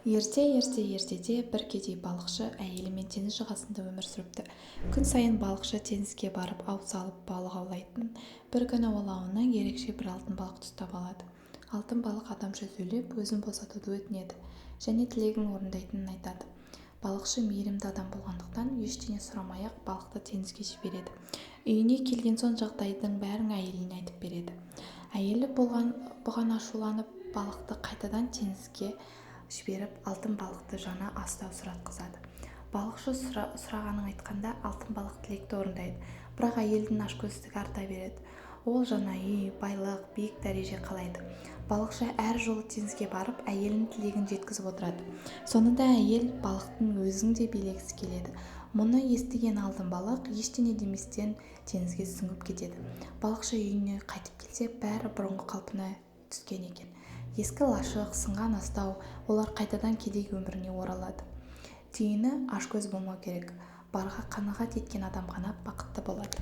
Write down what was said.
Ертеде бір кедей балықшы әйелімен теңіз жағасында өмір сүріпті. Күн сайын балықшы теңізге барып ау салып балық аулайтын. Bir күні ол ауынан ерекше бір алтын балықты ұстап алады. Алтын балық адамша сөйлеп, өзін босатуды өтінеді және тілегін орындайтынын айтады. Балықшы мейірімді адам болғандықтан ештеңе сұрамай-ақ балықты теңізге жібереді. Үйіне келген соң жағдайдың бәрін әйеліне айтып береді. Әйелі бұған ашуланып, балықты қайтадан теңізге жіберіп, алтын балықты жаңа астау сұратқызады. Балықшы сұрағанын айтқанда алтын балық тілекті орындайды, бірақ әйелдің ашкөздігі арта береді. Ол жаңа үй, байлық, биік дәреже қалайды. Балықшы әр жолы теңізге барып, әйелінің тілегін жеткізіп отырады. Сонында әйел балықтың өзін де билегісі келеді. Мұны естіген алтын балық ештеңе деместен теңізге сүңгіп кетеді. Балықшы үйіне қайтып келсе, бәрі бұрынғы қалпына түскен екен. Ескі лашық, сынған астау, олар қайтадан кедей өміріне оралады. Түйіні ашкөз болмау керек. Барға қанағат еткен адам ғана бақытты болады.